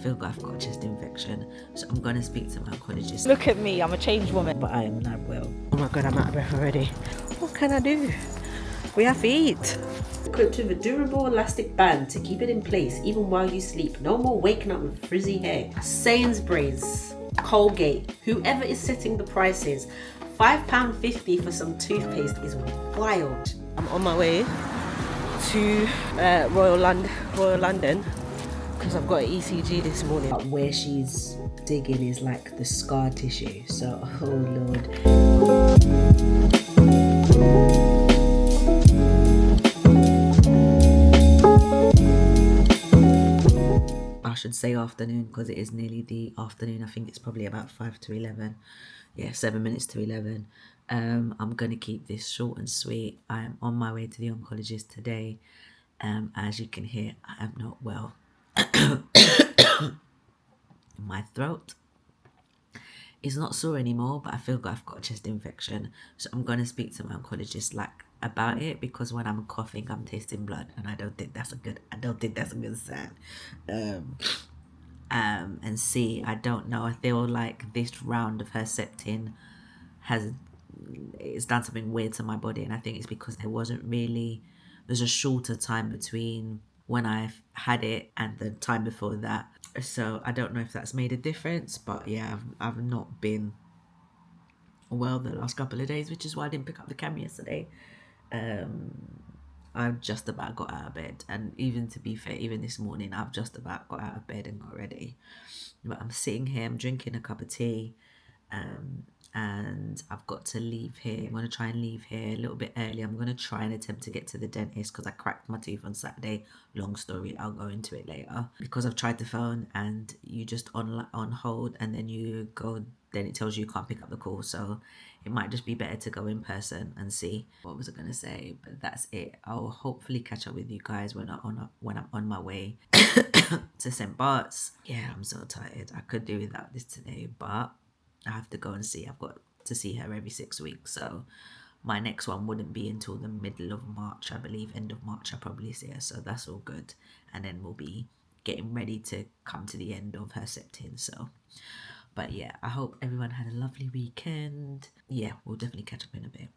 feel like I've got a chest infection, so I'm going to speak to my oncologist. Look at me, I'm a changed woman. But I am not well. Oh my god, I'm out of breath already. What can I do? We have to eat. Equipped with a durable elastic band to keep it in place even while you sleep. No more waking up with frizzy hair. Sainsbury's, Colgate, whoever is setting the prices, £5.50 for some toothpaste is wild. I'm on my way to Royal London because I've got an ECG this morning. Where she's digging is like the scar tissue, so oh lord. I should say afternoon because it is nearly the afternoon. I think it's probably about 5 to 11. Yeah, 7 minutes to 11. I'm going to keep this short and sweet. I am on my way to the oncologist today. As you can hear, I am not well. My throat is not sore anymore, but I feel like I've got a chest infection. So I'm going to speak to my oncologist about it, because when I'm coughing, I'm tasting blood, and I don't think that's a good sign. And see, I don't know. I feel like this round of herceptin it's done something weird to my body, and I think it's because there's a shorter time between when I've had it and the time before that. So I don't know if that's made a difference, but yeah, I've not been well the last couple of days, which is why I didn't pick up the camera yesterday. I've just about got out of bed, and even to be fair, even this morning I've just about got out of bed and got ready. But I'm sitting here, I'm drinking a cup of tea, and I've got to leave here. I'm going to try and leave here a little bit early. I'm going to try and attempt to get to the dentist because I cracked my tooth on Saturday. Long story, I'll go into it later. Because I've tried the phone and you just on hold, and then you go, then it tells you can't pick up the call. So it might just be better to go in person and see. What was I going to say? But that's it. I'll hopefully catch up with you guys when I'm on my way to St. Bart's. Yeah, I'm so tired. I could do without this today, but I have to go and see. I've got to see her every 6 weeks, so my next one wouldn't be until the middle of March, I believe. End of March I'll probably see her, so that's all good. And then we'll be getting ready to come to the end of herceptin. So, but yeah, I hope everyone had a lovely weekend. Yeah, we'll definitely catch up in a bit.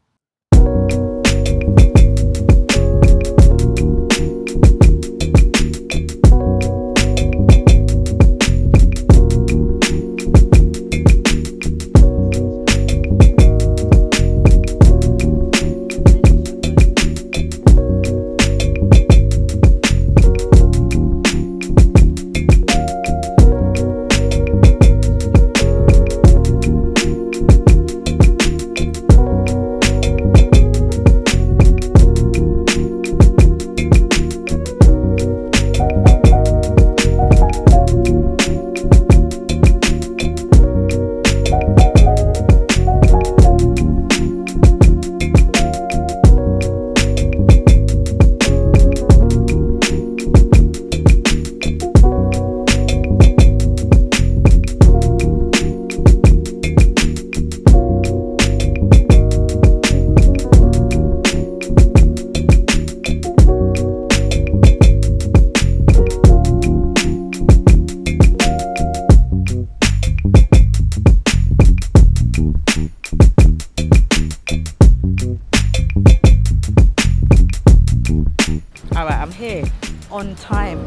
Alright, I'm here on time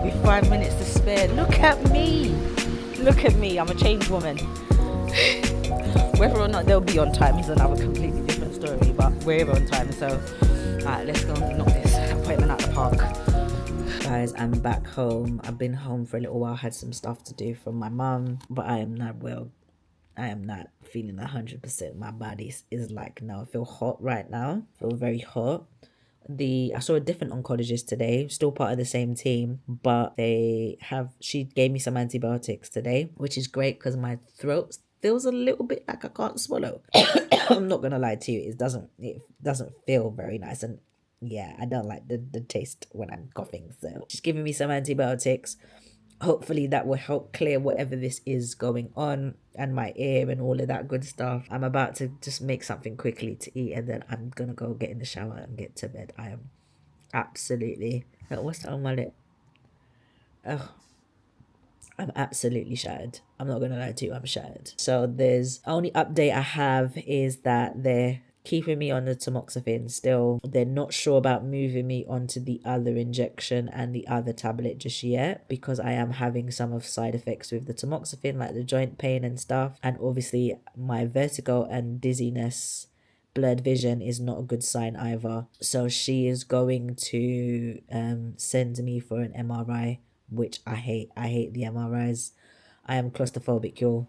with 5 minutes to spare. Look at me, I'm a changed woman. Whether or not they'll be on time is another completely different story, but we're on time. So alright, let's go and knock this appointment at the park. Guys, I'm back home. I've been home for a little while, had some stuff to do for my mum, but I am not well. I am not feeling 100%. My body is like, no, I feel hot right now. I feel very hot. I saw a different oncologist today, still part of the same team, but she gave me some antibiotics today, which is great because my throat feels a little bit like I can't swallow. I'm not gonna lie to you, it doesn't feel very nice, and yeah, I don't like the taste when I'm coughing. So she's giving me some antibiotics. Hopefully that will help clear whatever this is going on, and my ear and all of that good stuff. I'm about to just make something quickly to eat, and then I'm gonna go get in the shower and get to bed. I am absolutely... What's that on my lip? Oh, I'm absolutely shattered. I'm not gonna lie to you, I'm shattered. So there's only update I have is that they're keeping me on the tamoxifen still. They're not sure about moving me onto the other injection and the other tablet just yet, because I am having some of side effects with the tamoxifen, like the joint pain and stuff, and obviously my vertigo and dizziness, blurred vision is not a good sign either. So she is going to send me for an MRI, which I hate. I hate the MRIs. I am claustrophobic, y'all.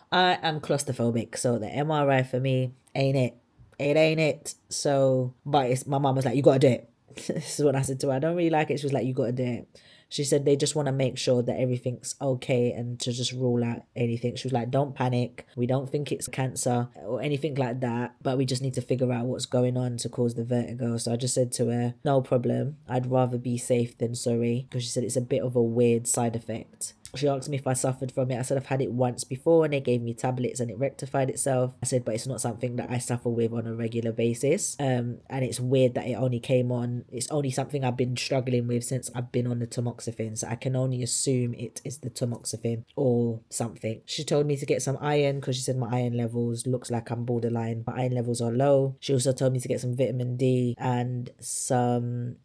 I am claustrophobic, so the MRI for me ain't it. It ain't it. So, but it's, my mum was like, you gotta do it. This is what I said to her. I don't really like it. She was like, you gotta do it. She said they just want to make sure that everything's okay and to just rule out anything. She was like, don't panic. We don't think it's cancer or anything like that, but we just need to figure out what's going on to cause the vertigo. So I just said to her, no problem. I'd rather be safe than sorry, because she said it's a bit of a weird side effect. She asked me if I suffered from it. I said I've had it once before and they gave me tablets and it rectified itself. I said, but it's not something that I suffer with on a regular basis. And it's weird that it only came on. It's only something I've been struggling with since I've been on the tamoxifen. So I can only assume it is the tamoxifen or something. She told me to get some iron because she said my iron levels looks like I'm borderline. My iron levels are low. She also told me to get some vitamin D and some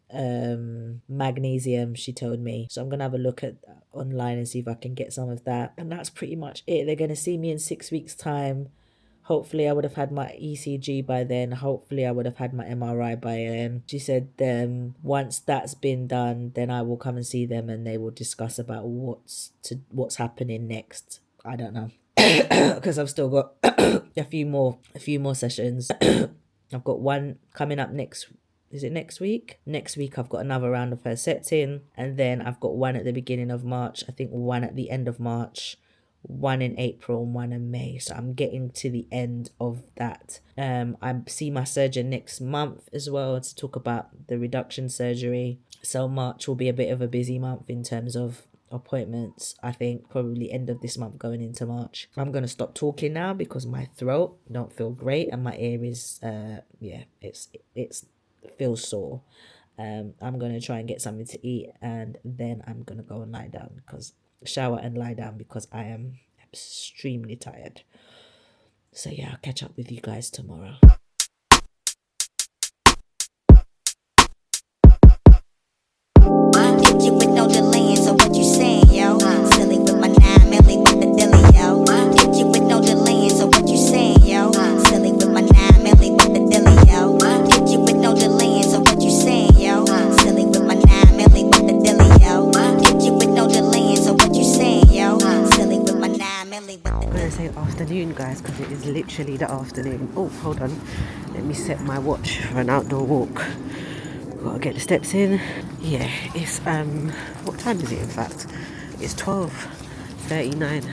magnesium, she told me. So I'm gonna have a look at online and see if I can get some of that, and that's pretty much it. They're gonna see me in 6 weeks time. Hopefully I would have had my ECG by then. Hopefully I would have had my MRI by then. She said once that's been done, then I will come and see them and they will discuss about what's happening next. I don't know. Because I've still got a few more sessions. I've got one coming up next. Is it next week? Next week I've got another round of herceptin, and then I've got one at the beginning of March, I think one at the end of March, one in April and one in May. So I'm getting to the end of that. I see my surgeon next month as well to talk about the reduction surgery. So March will be a bit of a busy month in terms of appointments. I think probably end of this month going into March. I'm gonna stop talking now because my throat don't feel great and my ear is it's feels sore. I'm gonna try and get something to eat and then I'm gonna go and lie down, shower and lie down because I am extremely tired. So yeah, I'll catch up with you guys tomorrow. Afternoon, guys, because it is literally the afternoon. Oh, hold on, let me set my watch for an outdoor walk. Gotta get the steps in. Yeah, it's what time is it? In fact, it's 12:39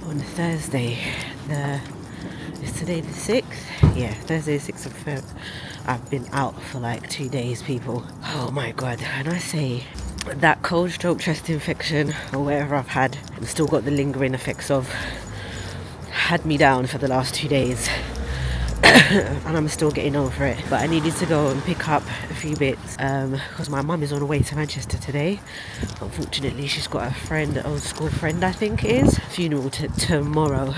on Thursday. Is today the 6th? Yeah, Thursday, 6th of Feb. I've been out for like 2 days, people. Oh my god, and I say that cold, stroke, chest infection or whatever I've had, and still got the lingering effects of, had me down for the last 2 days. And I'm still getting over it, but I needed to go and pick up a few bits because my mum is on her way to Manchester today. Unfortunately, she's got a friend, an old school friend I think it is, funeral tomorrow,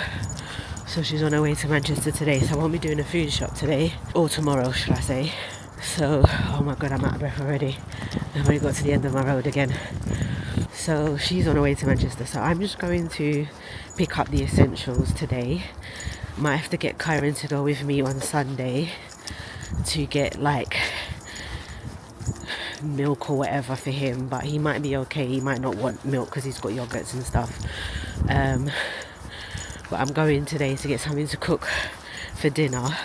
so she's on her way to Manchester today, so I won't be doing a food shop today, or tomorrow should I say. So oh my god, I'm out of breath already. I've already got to the end of my road again. So she's on her way to Manchester, so I'm just going to pick up the essentials today. Might have to get Kyron to go with me on Sunday to get like milk or whatever for him, but he might be okay. He might not want milk because he's got yogurts and stuff. But I'm going today to get something to cook for dinner.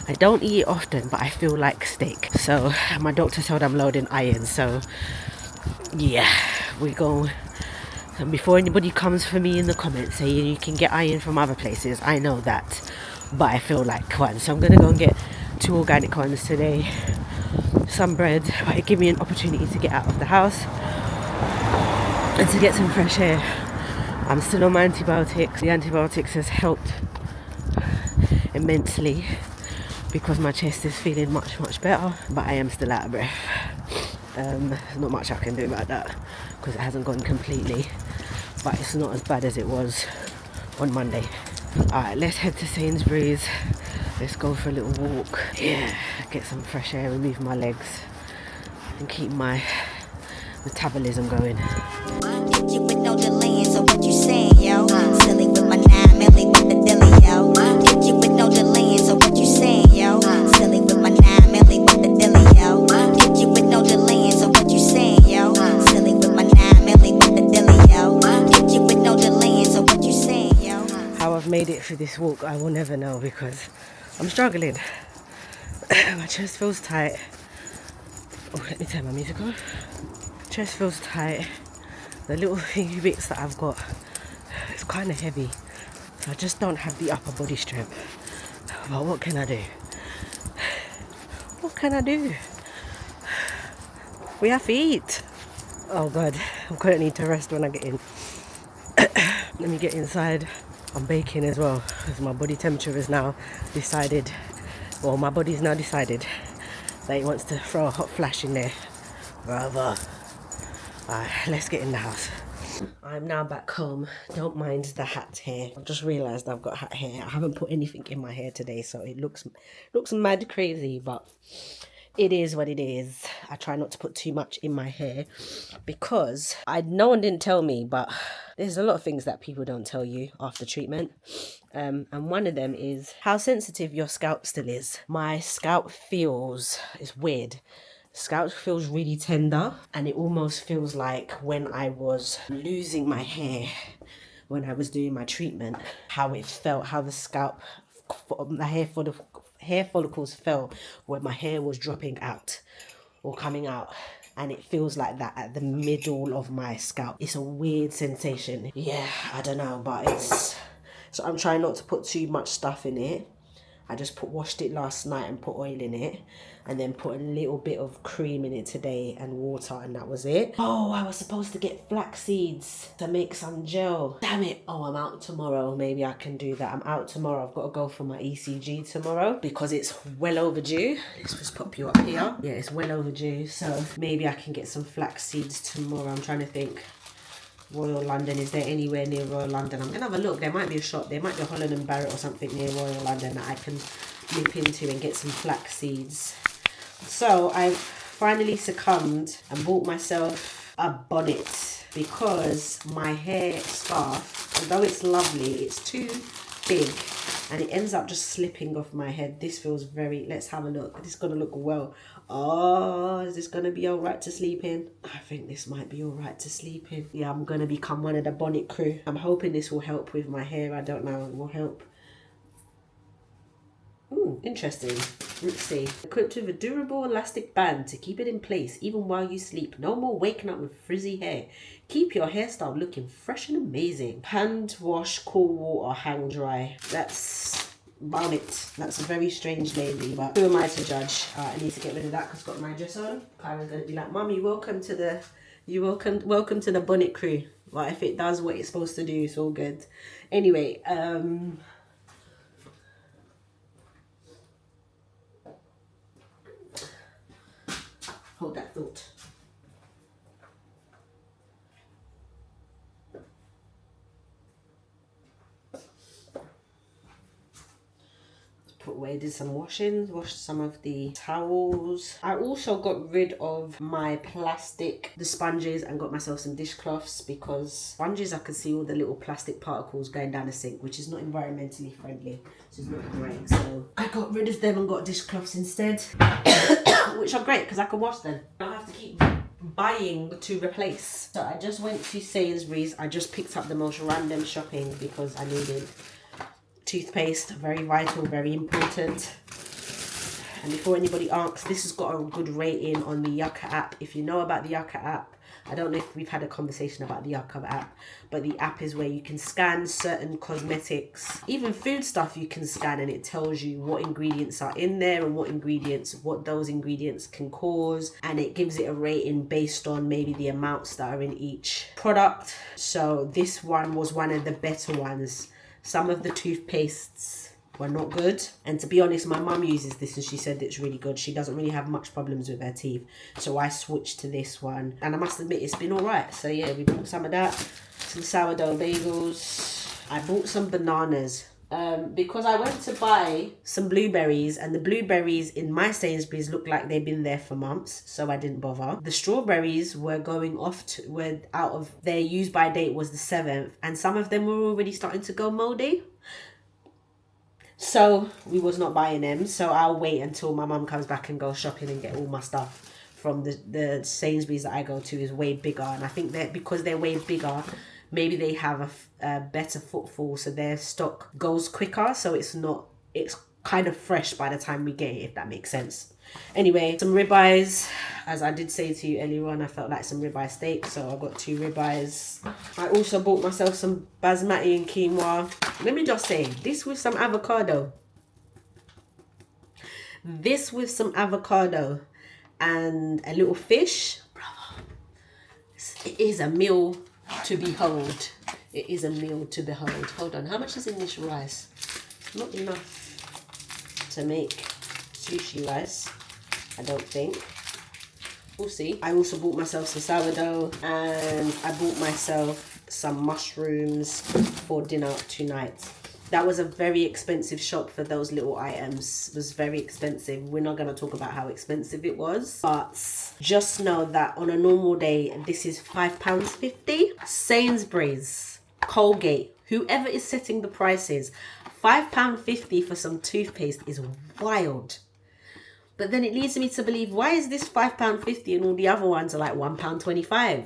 I don't eat it often, but I feel like steak. So my doctor said I'm low in iron, so yeah, we go. And before anybody comes for me in the comments saying you can get iron from other places, I know that, but I feel like one. So I'm going to go and get 2 organic ones today, some bread, but it give me an opportunity to get out of the house and to get some fresh air. I'm still on my antibiotics. The antibiotics has helped immensely because my chest is feeling much better, but I am still out of breath. There's not much I can do about that because it hasn't gone completely. but it's not as bad as it was on Monday. Alright, let's head to Sainsbury's. Let's go for a little walk. Yeah, get some fresh air, remove my legs, and keep my metabolism going. You with no delay, so what you saying, yo? Silly with my 9 milli with the dilly, yo. You with no delay, so what you saying, yo? Silly with my 9 milli with the dilly, yo. You with no delay, so what you saying, yo? Silly with my 9 milli with the dilly, yo. You with no delay, so what you saying, yo? How I've made it for this walk, I will never know because I'm struggling. My chest feels tight. Oh, let me turn my music on. Chest feels tight. The little thingy bits that I've got, it's kind of heavy. So I just don't have the upper body strength. But what can I do? What can I do? We have to eat. Oh God, I'm going to need to rest when I get in. Let me get inside. I'm baking as well because my body temperature is now decided, well, my body's now decided that it wants to throw a hot flash in there. Bravo. Alright, let's get in the house. I'm now back home. Don't mind the hat hair. I've just realised I've got hat hair. I haven't put anything in my hair today, so it looks mad crazy, but it is what it is. I try not to put too much in my hair because no one didn't tell me, but there's a lot of things that people don't tell you after treatment. And one of them is how sensitive your scalp still is. My scalp it's weird. Scalp feels really tender, and it almost feels like when I was losing my hair, when I was doing my treatment, how it felt, how the scalp, the hair follicles felt when my hair was dropping out or coming out. And it feels like that at the middle of my scalp. It's a weird sensation. Yeah, I don't know, but so I'm trying not to put too much stuff in it. I just washed it last night and put oil in it, and then put a little bit of cream in it today and water, and that was it. Oh, I was supposed to get flax seeds to make some gel. Damn it. Oh, I'm out tomorrow. Maybe I can do that. I'm out tomorrow. I've got to go for my ECG tomorrow because it's well overdue. Let's just pop you up here. Yeah, it's well overdue. So maybe I can get some flax seeds tomorrow. I'm trying to think. Royal London, is there anywhere near Royal London? I'm gonna have a look. There might be a shop, there might be a Holland and Barrett or something near Royal London that I can nip into and get some flax seeds. So I've finally succumbed and bought myself a bonnet because my hair scarf, although it's lovely, it's too big and it ends up just slipping off my head. This feels very, let's have a look. This is gonna look well. Oh, is this gonna be all right to sleep in? I think this might be all right to sleep in. Yeah, I'm gonna become one of the bonnet crew. I'm hoping this will help with my hair. I don't know, it will help. Interesting. Let's see. Equipped with a durable elastic band to keep it in place even while you sleep. No more waking up with frizzy hair. Keep your hairstyle looking fresh and amazing. Hand wash, cool water, hang dry. That's about it. That's a very strange lady, but who am I to judge? I need to get rid of that because I've got my dress on. Kyra's gonna be like, Mummy, welcome to the bonnet crew. Well, if it does what it's supposed to do, it's all good. Anyway, hold that thought. Put away, did some washing, washed some of the towels. I also got rid of my the sponges, and got myself some dishcloths because sponges, I could see all the little plastic particles going down the sink, which is not environmentally friendly, which is not great. So I got rid of them and got dishcloths instead, which are great because I can wash them. I don't have to keep buying to replace. So I just went to Sainsbury's. I just picked up the most random shopping because I needed toothpaste, very vital, very important. And before anybody asks, this has got a good rating on the Yucca app. If you know about the Yucca app, I don't know if we've had a conversation about the Yucca app, but the app is where you can scan certain cosmetics, even food stuff you can scan, and it tells you what ingredients are in there and what those ingredients can cause, and it gives it a rating based on maybe the amounts that are in each product. So this one was one of the better ones. Some of the toothpastes were not good. And to be honest, my mum uses this and she said it's really good. She doesn't really have much problems with her teeth. So I switched to this one. And I must admit, it's been all right. So yeah, we bought some of that. Some sourdough bagels. I bought some bananas. Because I went to buy some blueberries, and the blueberries in my Sainsbury's look like they've been there for months, so I didn't bother. The strawberries were going off to, were out of their use by date was the 7th, and some of them were already starting to go moldy. So we was not buying them, so I'll wait until my mum comes back and go shopping and get all my stuff from the Sainsbury's that I go to is way bigger, and I think that because they're way bigger, maybe they have a better footfall, so their stock goes quicker, so it's kind of fresh by the time we get it, if that makes sense. Anyway, some ribeyes. As I did say to you earlier on, I felt like some ribeye steak, so I got 2 ribeyes. I also bought myself some basmati and quinoa. Let me just say, this with some avocado. This with some avocado and a little fish. Brother, it is a meal to behold. It is a meal to behold. Hold on, how much is in this rice? Not enough to make sushi rice, I don't think. We'll see. I also bought myself some sourdough, and I bought myself some mushrooms for dinner tonight. That was a very expensive shop for those little items. It was very expensive. We're not going to talk about how expensive it was, but just know that on a normal day, this is £5.50. Sainsbury's, Colgate, whoever is setting the prices, £5.50 for some toothpaste is wild. But then it leads me to believe, why is this £5.50 and all the other ones are like £1.25?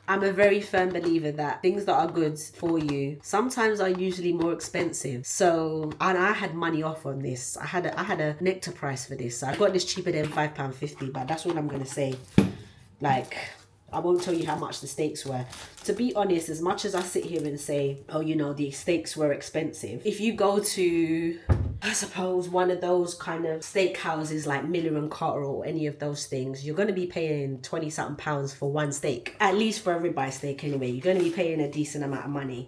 I'm a very firm believer that things that are good for you sometimes are usually more expensive. So, and I had money off on this. I had a nectar price for this. So I got this cheaper than £5.50, but that's all I'm going to say. Like, I won't tell you how much the steaks were. To be honest, as much as I sit here and say, oh, you know, the steaks were expensive, if you go to, I suppose, one of those kind of steak houses like Miller and Carter or any of those things, you're going to be paying 20 something pounds for one steak. At least for a ribeye steak anyway. You're going to be paying a decent amount of money.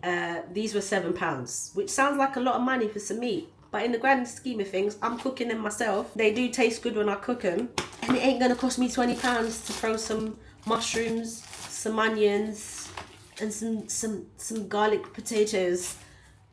These were £7, which sounds like a lot of money for some meat. But in the grand scheme of things, I'm cooking them myself. They do taste good when I cook them. And it ain't going to cost me £20 to throw some mushrooms, some onions, and some garlic potatoes,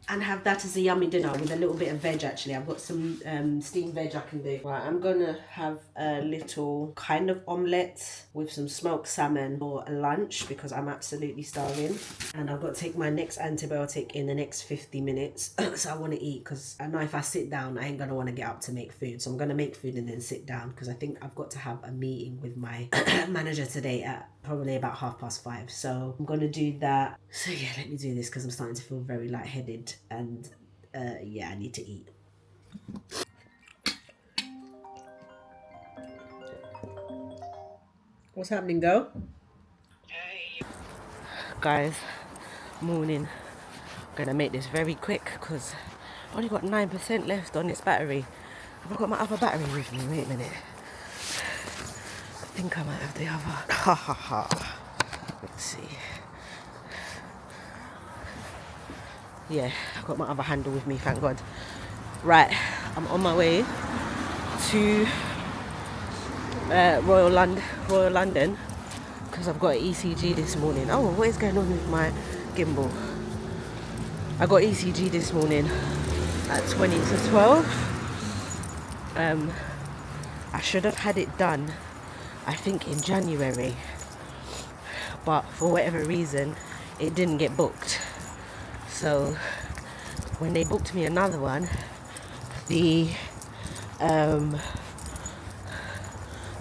and have that as a yummy dinner with a little bit of veg. Actually, I've got some steamed veg I can do. Right, I'm gonna have a little kind of omelette with some smoked salmon for a lunch because I'm absolutely starving, and I've got to take my next antibiotic in the next 50 minutes. So I want to eat because I know if I sit down I ain't gonna want to get up to make food, so I'm gonna make food and then sit down because I think I've got to have a meeting with my manager today at probably about 5:30. So I'm gonna do that. So yeah, let me do this because I'm starting to feel very lightheaded, and yeah, I need to eat. What's happening, girl? Guys, morning. I'm gonna make this very quick because I've only got 9% left on this battery. Have I got my other battery with me? Wait a minute. I think I might have the other. Ha ha ha. Let's see. Yeah, I've got my other handle with me, thank God. Right, I'm on my way to Royal London because I've got an ECG this morning. Oh, what is going on with my gimbal? I got ECG this morning at 20 to 12. I should have had it done, I think, in January, but for whatever reason it didn't get booked. So when they booked me another one, the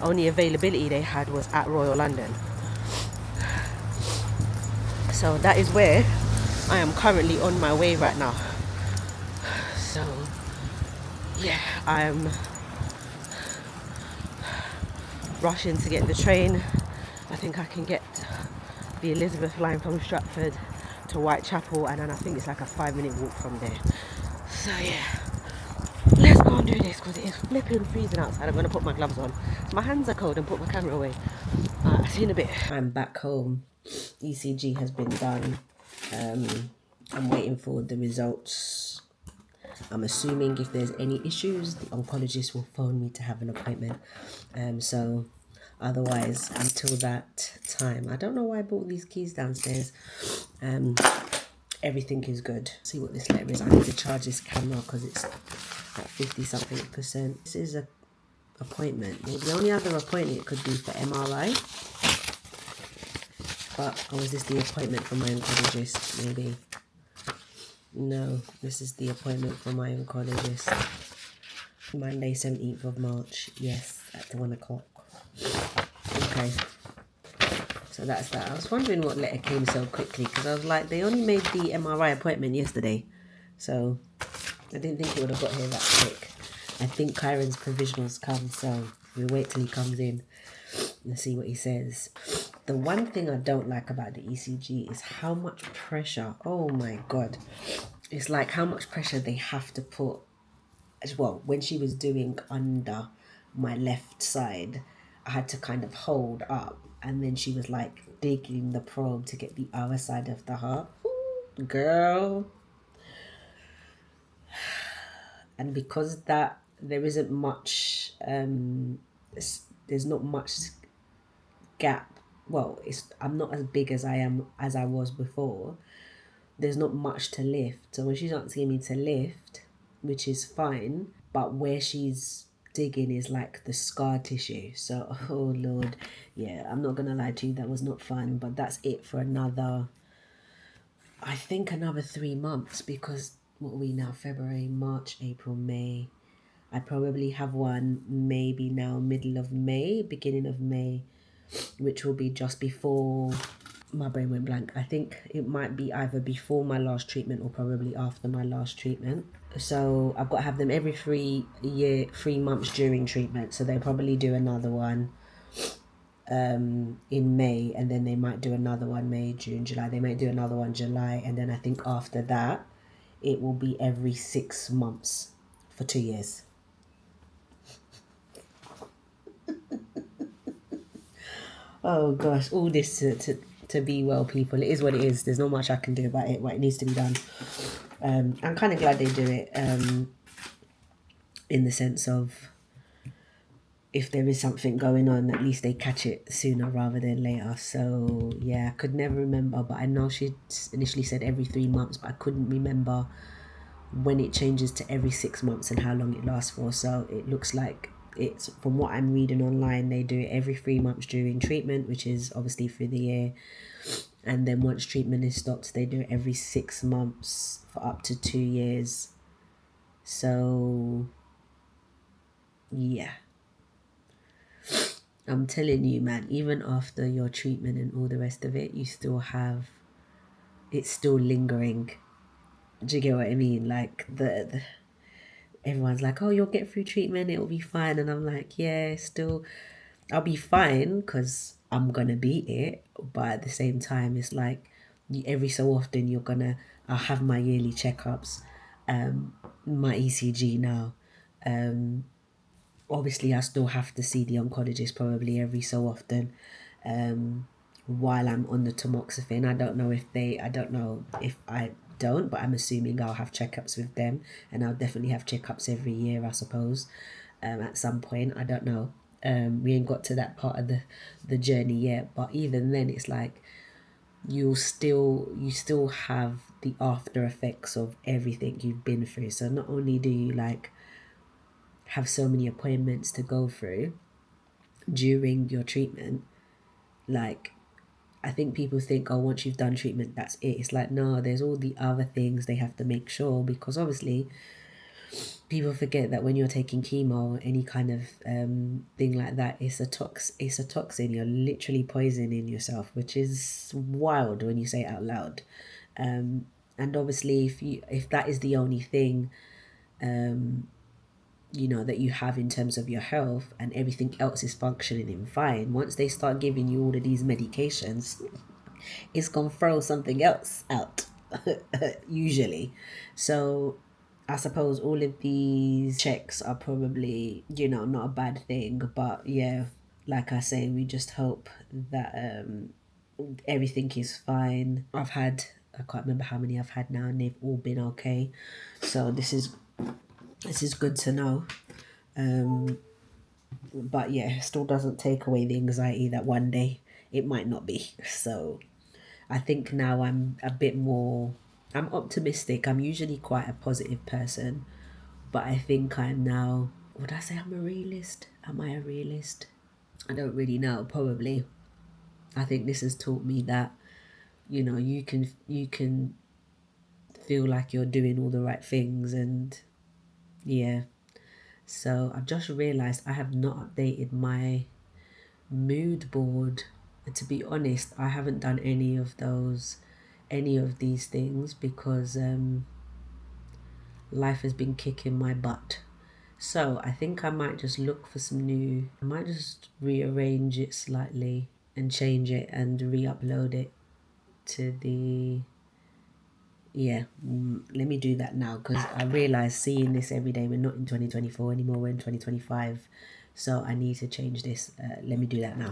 only availability they had was at Royal London. So that is where I am currently on my way right now. So yeah, I'm rushing to get the train. I think I can get the Elizabeth line from Stratford to Whitechapel, and then I think it's like a 5-minute walk from there. So yeah, let's go and do this because it is flipping freezing outside. I'm going to put my gloves on. My hands are cold, and put my camera away. I'll see you in a bit. I'm back home. ECG has been done. I'm waiting for the results. I'm assuming if there's any issues, the oncologist will phone me to have an appointment. So otherwise, until that time, I don't know why I bought these keys downstairs. Everything is good. See what this letter is. I need to charge this camera because it's at 50 something percent. This is a appointment. Well, the only other appointment it could be for MRI. But, or is this the appointment for my oncologist? Maybe. No, this is the appointment for my oncologist. Monday, 17th of March. Yes, at 1 o'clock. Okay. So that's that. I was wondering what letter came so quickly because I was like, they only made the MRI appointment yesterday. So I didn't think it would have got here that quick. I think Kyron's provisionals come, so we'll wait till he comes in and see what he says. The one thing I don't like about the ECG is how much pressure, oh my God. It's like how much pressure they have to put as well. When she was doing under my left side, I had to kind of hold up and then she was like digging the probe to get the other side of the heart. Ooh, girl. And because that there isn't much there's not much gap. Well, I'm not as big as I was before. There's not much to lift. So when she's asking me to lift, which is fine, but where she's digging is like the scar tissue. So, oh Lord, yeah, I'm not gonna lie to you, that was not fun. But that's it for another, I think another 3 months, because what are we now? February, March, April, May. I probably have one maybe now middle of May, beginning of May, which will be just before my brain went blank. I think it might be either before my last treatment or probably after my last treatment. So I've got to have them every 3 months during treatment. So they'll probably do another one in May, and then they might do another one May, June, July. They might do another one July, and then I think after that it will be every 6 months for 2 years. Oh gosh, all this to be well, people. It is what it is. There's not much I can do about it, but it needs to be done. I'm kind of glad they do it in the sense of if there is something going on, at least they catch it sooner rather than later. So yeah, I could never remember, but I know she initially said every 3 months, but I couldn't remember when it changes to every 6 months and how long it lasts for. So it looks like it's, from what I'm reading online, they do it every 3 months during treatment, which is obviously for the year, and then once treatment is stopped, they do it every 6 months for up to 2 years. So yeah, I'm telling you, man, even after your treatment and all the rest of it, you still have, it's still lingering. Do you get what I mean? Like the everyone's like, oh, you'll get through treatment, it'll be fine. And I'm like, yeah, still, I'll be fine because I'm going to beat it. But at the same time, it's like every so often I'll have my yearly checkups, my ECG now. Obviously, I still have to see the oncologist probably every so often while I'm on the tamoxifen. I don't know if I don't, but I'm assuming I'll have checkups with them, and I'll definitely have checkups every year, I suppose, at some point. I don't know. We ain't got to that part of the journey yet, but even then, it's like you still have the after effects of everything you've been through. So not only do you like have so many appointments to go through during your treatment, like I think people think, oh, once you've done treatment, that's it. It's like, no, there's all the other things they have to make sure, because obviously people forget that when you're taking chemo or any kind of thing like that, it's a toxin. You're literally poisoning yourself, which is wild when you say it out loud. And obviously if that is the only thing that you have in terms of your health and everything else is functioning in fine, once they start giving you all of these medications, it's gonna throw something else out usually. So I suppose all of these checks are probably not a bad thing, but yeah, like I say, we just hope that everything is fine. I can't remember how many I've had now, and they've all been okay. So this is This is good to know. But yeah, still doesn't take away the anxiety that one day it might not be. So I think now I'm a bit more, I'm optimistic. I'm usually quite a positive person, but I think I'm now, would I say I'm a realist? Am I a realist? I don't really know, probably. I think this has taught me that, you know, you can feel like you're doing all the right things, and yeah. So I've just realized I have not updated my mood board. And to be honest, I haven't done any of these things because life has been kicking my butt. So I think I might just look for some new, I might just rearrange it slightly and change it and re-upload it to the, yeah, let me do that now, because I realize seeing this every day, we're not in 2024 anymore, we're in 2025. So I need to change this. Let me do that now.